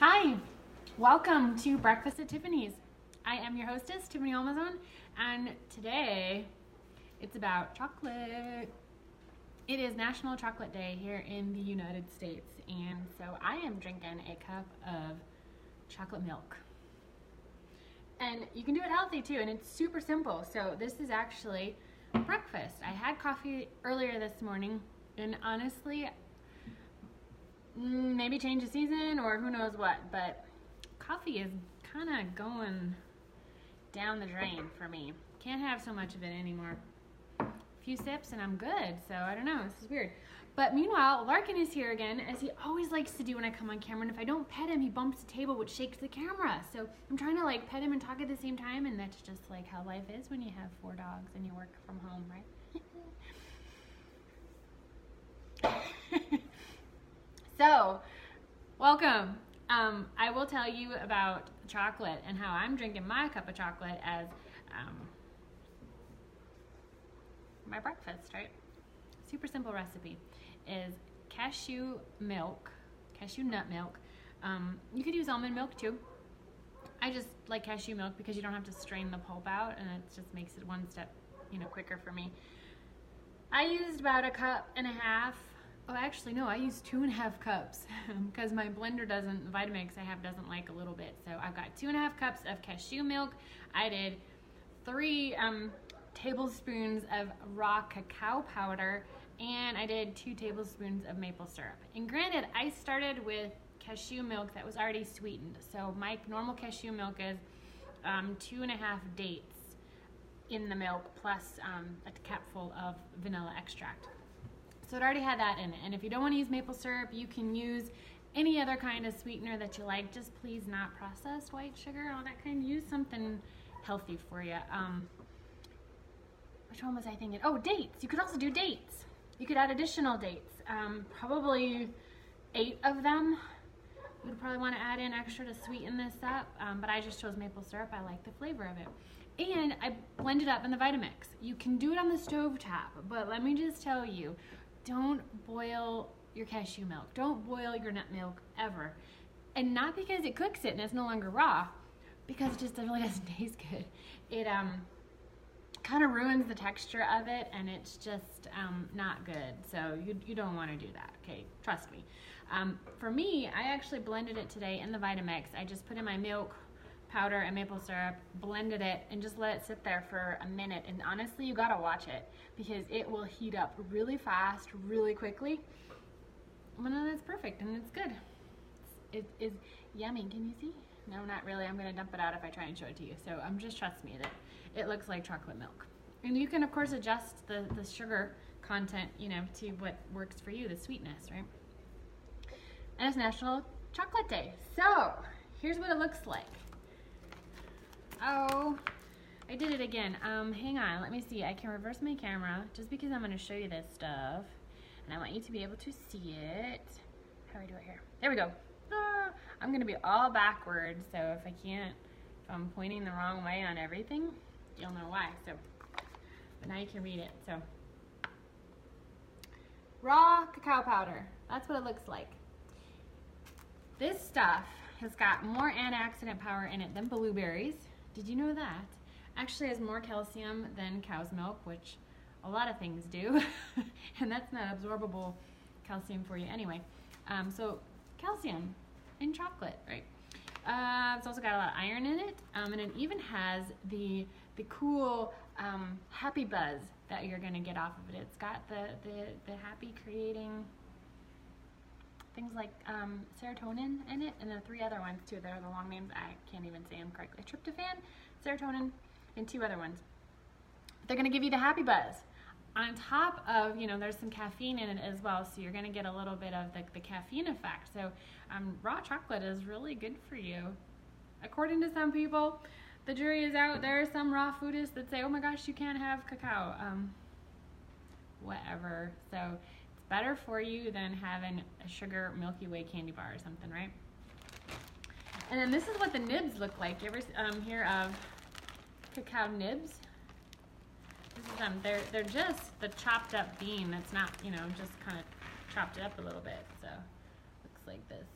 Hi, welcome to Breakfast at Tiffany's. I am your hostess, Tiffany Almazon, and today it's about chocolate. It is National Chocolate Day here in the United States, and so I am drinking a cup of chocolate milk. And you can do it healthy too, and it's super simple. So this is actually breakfast. I had coffee earlier this morning, and honestly, maybe change the season or who knows what, but coffee is kind of going down the drain for me. Can't have so much of it anymore. A few sips and I'm good, so I don't know, this is weird. But meanwhile, Larkin is here again, as he always likes to do when I come on camera, and if I don't pet him, he bumps the table, which shakes the camera. So I'm trying to like pet him and talk at the same time, and that's just like how life is when you have 4 dogs and you work from home, right? So, welcome. I will tell you about chocolate and how I'm drinking my cup of chocolate as my breakfast, right? Super simple recipe is cashew milk, cashew nut milk. You could use almond milk too. I just like cashew milk because you don't have to strain the pulp out, and it just makes it one step, quicker for me. I used about 1.5 cups. Oh, actually, no, I used 2.5 cups because my blender doesn't, the Vitamix I have doesn't like a little bit. So I've got 2.5 cups of cashew milk. I did 3 tablespoons of raw cacao powder, and I did 2 tablespoons of maple syrup. And granted, I started with cashew milk that was already sweetened. So my normal cashew milk is 2.5 dates in the milk plus a capful of vanilla extract. So it already had that in it. And if you don't want to use maple syrup, you can use any other kind of sweetener that you like. Just please not processed white sugar, all that kind. Use something healthy for you. Which one was I thinking? Oh, dates. You could also do dates. You could add additional dates. Probably 8 of them. You'd probably want to add in extra to sweeten this up. But I just chose maple syrup. I like the flavor of it. And I blended up in the Vitamix. You can do it on the stove top, but let me just tell you, don't boil your cashew milk. Don't boil your nut milk ever. And not because it cooks it and it's no longer raw, because it just really doesn't taste good. It kind of ruins the texture of it, and it's just not good. So you don't want to do that, okay? Trust me. For me, I actually blended it today in the Vitamix. I just put in my milk, powder, and maple syrup, blended it, and just let it sit there for a minute. And honestly, you gotta watch it because it will heat up really fast, really quickly. And then it's perfect and it's good. It is yummy. Can you see? No, not really. I'm gonna dump it out if I try and show it to you. So just trust me that it looks like chocolate milk. And you can of course adjust the sugar content, to what works for you, the sweetness, right? And it's National Chocolate Day. So here's what it looks like. Oh, I did it again. Hang on, let me see. I can reverse my camera just because I'm going to show you this stuff. And I want you to be able to see it. How do I do it here? There we go. I'm going to be all backwards, so if I'm pointing the wrong way on everything, you'll know why. So, but now you can read it. So, raw cacao powder. That's what it looks like. This stuff has got more antioxidant power in it than blueberries. Did you know that? Actually has more calcium than cow's milk, which a lot of things do. And that's not absorbable calcium for you anyway. So calcium in chocolate, right? It's also got a lot of iron in it. And it even has the cool happy buzz that you're gonna get off of it. It's got the happy creating things like serotonin in it, and then 3 other ones too. They're the long names. I can't even say them correctly. Tryptophan, serotonin, and 2 other ones. They're going to give you the happy buzz. On top of, there's some caffeine in it as well, so you're going to get a little bit of the caffeine effect. So raw chocolate is really good for you. According to some people, the jury is out. There are some raw foodists that say, oh my gosh, you can't have cacao. Whatever. So better for you than having a sugar Milky Way candy bar or something, right? And then this is what the nibs look like. You ever hear of cacao nibs? This is them. They're just the chopped up bean. That's not, just kind of chopped it up a little bit. So looks like this.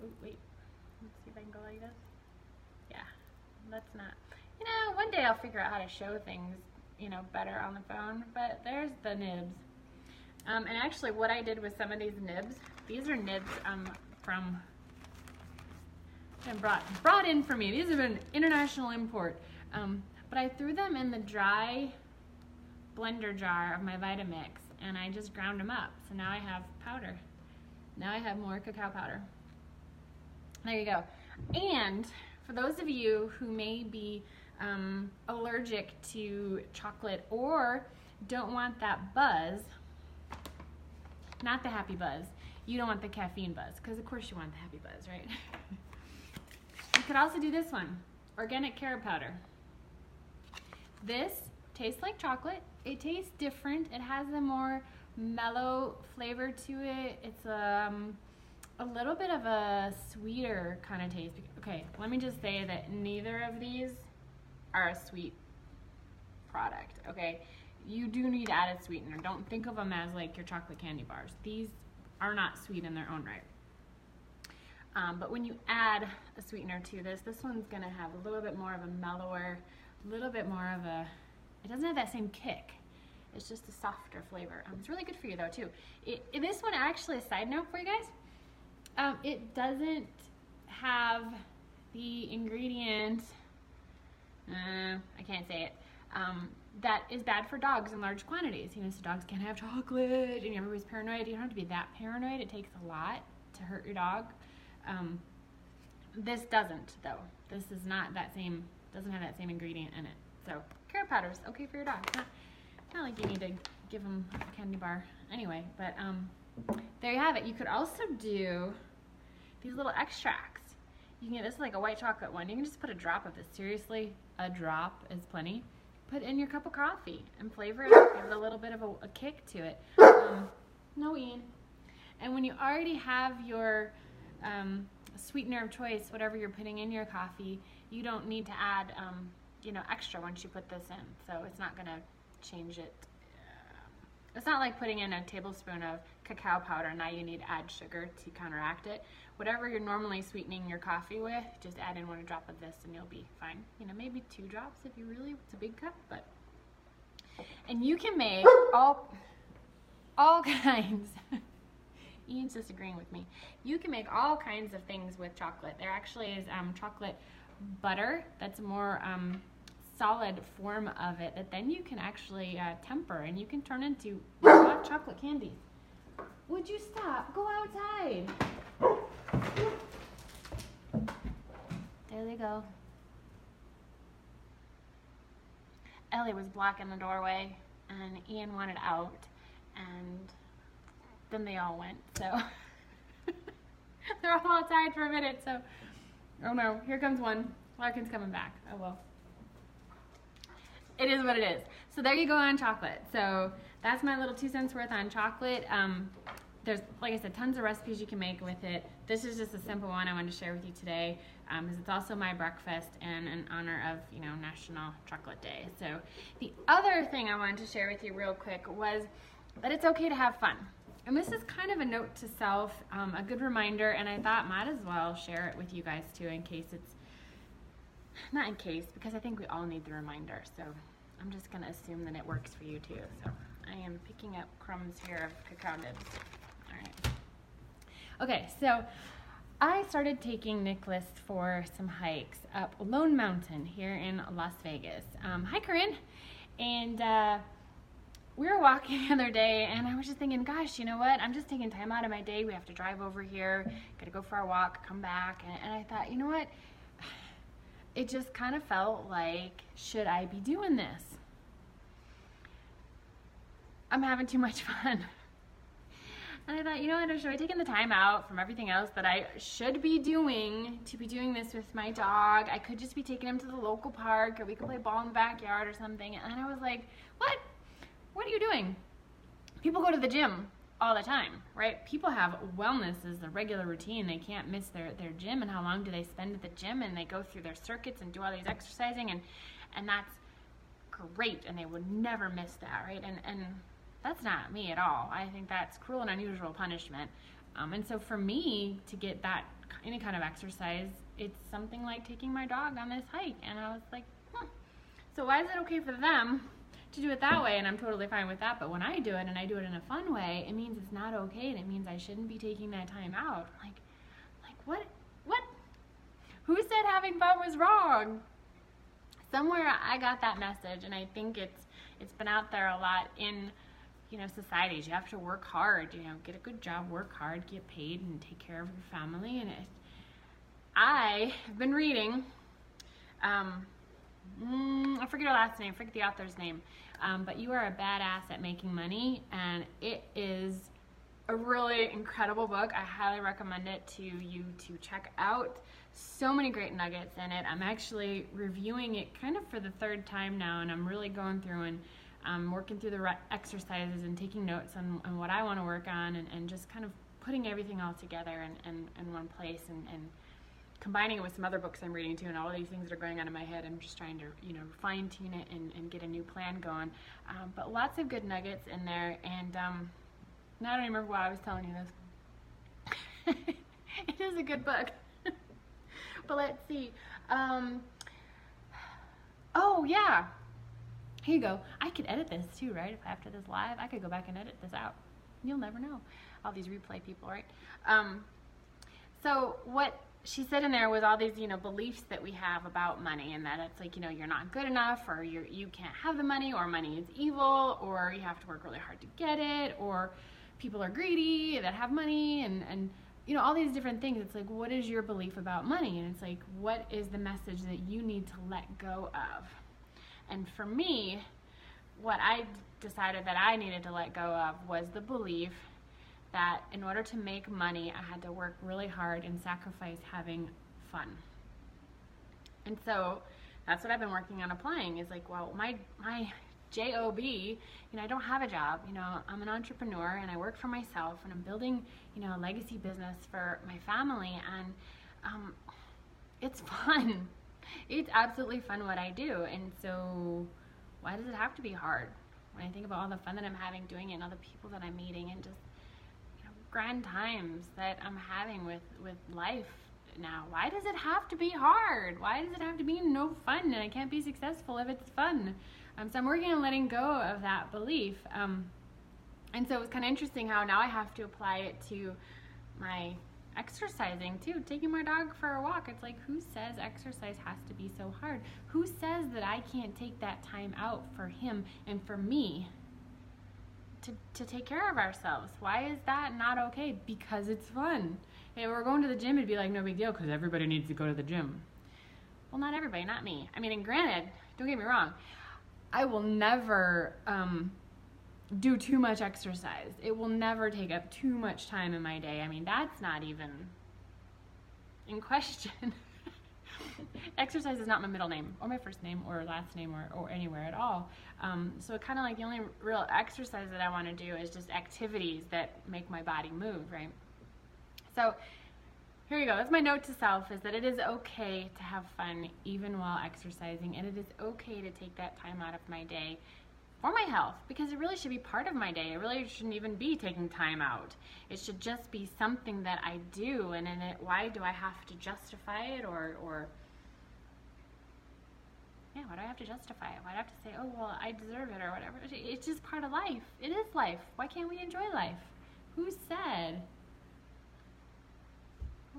Oh, wait. Let's see if I can go like this. Yeah, that's not, you know, one day I'll figure out how to show things, you know, better on the phone, but there's the nibs. And actually what I did with some of these nibs, these are nibs from, and brought in for me. These have been international import. But I threw them in the dry blender jar of my Vitamix and I just ground them up. So now I have powder. Now I have more cacao powder. There you go. And for those of you who may be allergic to chocolate or don't want that buzz, not the happy buzz, you don't want the caffeine buzz, because of course you want the happy buzz, right? You could also do this one, organic carrot powder. This tastes like chocolate. It tastes different. It has a more mellow flavor to it. It's a little bit of a sweeter kind of taste. Okay, let me just say that neither of these are a sweet product, okay? You do need added sweetener. Don't think of them as like your chocolate candy bars. These are not sweet in their own right. But when you add a sweetener to this one's gonna have a little bit more of a mellower, a little bit more of a, it doesn't have that same kick. It's just a softer flavor. It's really good for you though too. This one actually, a side note for you guys, it doesn't have the ingredient, I can't say it, that is bad for dogs in large quantities. You know, so dogs can't have chocolate and everybody's paranoid. You don't have to be that paranoid. It takes a lot to hurt your dog. This doesn't though. This is not that same, doesn't have that same ingredient in it. So carrot powder is okay for your dog. Not like you need to give them a candy bar anyway, but there you have it. You could also do these little extracts. You can get this like a white chocolate one. You can just put a drop of this. Seriously, a drop is plenty. Put in your cup of coffee and flavor it up. Give it a little bit of a kick to it. No, Ian. And when you already have your sweetener of choice, whatever you're putting in your coffee, you don't need to add you know, extra once you put this in. So it's not gonna change it. It's not like putting in a tablespoon of cacao powder. Now you need to add sugar to counteract it. Whatever you're normally sweetening your coffee with, just add in 1 drop of this and you'll be fine. You know, maybe 2 drops if you really, it's a big cup, but. And you can make all kinds. Ian's disagreeing with me. You can make all kinds of things with chocolate. There actually is chocolate butter that's a more solid form of it that then you can actually temper and you can turn into hot chocolate candy. Would you stop? Go outside. There they go. Ellie was blocking the doorway and Ian wanted out and then they all went, so they're all outside for a minute, so oh no, here comes one. Larkin's coming back. Oh well. It is what it is. So there you go on chocolate. So that's my little 2 cents worth on chocolate. There's, like I said, tons of recipes you can make with it. This is just a simple one I wanted to share with you today, because it's also my breakfast and in honor of, you know, National Chocolate Day. So the other thing I wanted to share with you real quick was that it's okay to have fun. And this is kind of a note to self, a good reminder, and I thought might as well share it with you guys too in case it's, not in case, because I think we all need the reminder. So I'm just going to assume that it works for you too. So I am picking up crumbs here of cacao nibs. All right. Okay, so I started taking Nicholas for some hikes up Lone Mountain here in Las Vegas. Hi, Corinne. And we were walking the other day, and I was just thinking, gosh, you know what? I'm just taking time out of my day. We have to drive over here, gotta go for our walk, come back. And I thought, you know what? It just kind of felt like, should I be doing this? I'm having too much fun. And I thought, you know what, should I take the time out from everything else that I should be doing to be doing this with my dog? I could just be taking him to the local park, or we could play ball in the backyard or something. And I was like, what? What are you doing? People go to the gym all the time, right? People have wellness as a regular routine. They can't miss their gym, and how long do they spend at the gym, and they go through their circuits and do all these exercising, and that's great, and they would never miss that, right? And that's not me at all. I think that's cruel and unusual punishment. And so for me to get that any kind of exercise, it's something like taking my dog on this hike. And I was like, so why is it okay for them to do it that way? And I'm totally fine with that. But when I do it and I do it in a fun way, it means it's not okay. And it means I shouldn't be taking that time out. Like what? Who said having fun was wrong? Somewhere I got that message, and I think it's been out there a lot in, societies. You have to work hard, get a good job, work hard, get paid, and take care of your family. And I have been reading, I forget her last name, forget the author's name, but You Are a Badass at Making Money, and it is a really incredible book. I highly recommend it to you to check out. So many great nuggets in it. I'm actually reviewing it kind of for the third time now, and I'm really going through and working through the exercises and taking notes on what I want to work on, and just kind of putting everything all together in one place, and combining it with some other books I'm reading too, and all of these things that are going on in my head. I'm just trying to fine tune it and get a new plan going. But lots of good nuggets in there, and now I don't even remember why I was telling you this. It is a good book. But let's see. Oh yeah, here you go. I could edit this too, right? If after this live, I could go back and edit this out. You'll never know. All these replay people, right? So what she said in there was all these, beliefs that we have about money, and that it's like, you're not good enough, or you can't have the money, or money is evil, or you have to work really hard to get it, or people are greedy that have money, and all these different things. It's like, what is your belief about money? And it's like, what is the message that you need to let go of? And for me, what I decided that I needed to let go of was the belief that in order to make money, I had to work really hard and sacrifice having fun. And so that's what I've been working on applying, is like, well, my job, I don't have a job, I'm an entrepreneur, and I work for myself, and I'm building, a legacy business for my family, and it's fun. It's absolutely fun what I do. And so why does it have to be hard? When I think about all the fun that I'm having doing it, and all the people that I'm meeting, and just grand times that I'm having with life now, why does it have to be hard? Why does it have to be no fun, and I can't be successful if it's fun? So I'm working on letting go of that belief. And so it's kind of interesting how now I have to apply it to my exercising too, taking my dog for a walk. It's like, who says exercise has to be so hard? Who says that I can't take that time out for him and for me to take care of ourselves? Why is that not okay? Because it's fun. If we're going to the gym, it'd be like no big deal because everybody needs to go to the gym. Well, not everybody, not me. I mean, and granted, don't get me wrong, I will never do too much exercise. It will never take up too much time in my day. I mean, that's not even in question. Exercise is not my middle name or my first name or last name or anywhere at all. So kind of like the only real exercise that I want to do is just activities that make my body move, right? So here you go. That's my note to self, is that it is okay to have fun even while exercising, and it is okay to take that time out of my day for my health, because it really should be part of my day. It really shouldn't even be taking time out. It should just be something that I do, and in it, why do I have to justify it, or yeah, why do I have to justify it? Why do I have to say, oh, well, I deserve it or whatever? It's just part of life. It is life. Why can't we enjoy life? Who said?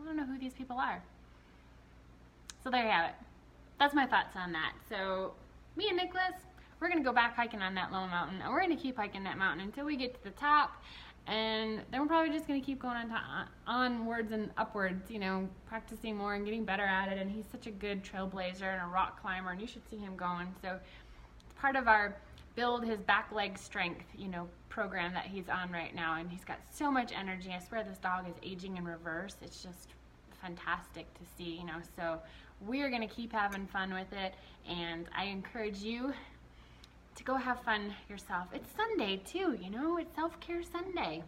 I don't know who these people are. So there you have it. That's my thoughts on that. So me and Nicholas, we're going to go back hiking on that lone mountain, and we're going to keep hiking that mountain until we get to the top, and then we're probably just going to keep going onwards and upwards, practicing more and getting better at it. And he's such a good trailblazer and a rock climber, and you should see him going. So it's part of our build his back leg strength, program that he's on right now, and he's got so much energy. I swear this dog is aging in reverse. It's just fantastic to see, so we're going to keep having fun with it, and I encourage you to go have fun yourself. It's Sunday too, it's self-care Sunday.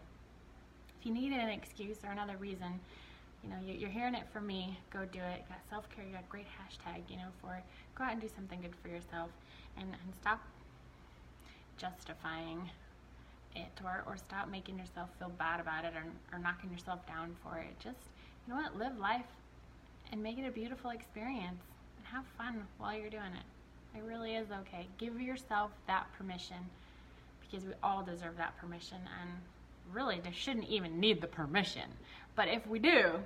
If you need an excuse or another reason, you're hearing it from me, go do it. You got self-care, you got a great hashtag, for it. Go out and do something good for yourself, and stop justifying it, or stop making yourself feel bad about it, or knocking yourself down for it. Just, you know what, live life and make it a beautiful experience and have fun while you're doing it. It really is okay. Give yourself that permission, because we all deserve that permission, and really they shouldn't even need the permission. But if we do,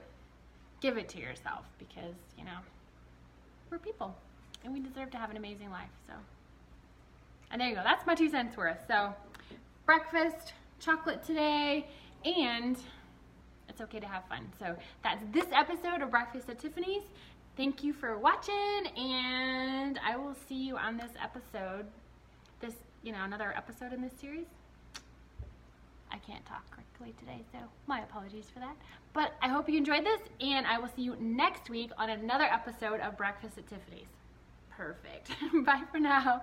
give it to yourself, because, you know, we're people and we deserve to have an amazing life. So, and there you go. That's my 2 cents worth. So breakfast, chocolate today, and it's okay to have fun. So that's this episode of Breakfast at Tiffany's. Thank you for watching, and I will see you on this episode, another episode in this series. I can't talk correctly today, so my apologies for that. But I hope you enjoyed this, and I will see you next week on another episode of Breakfast at Tiffany's. Perfect. Bye for now.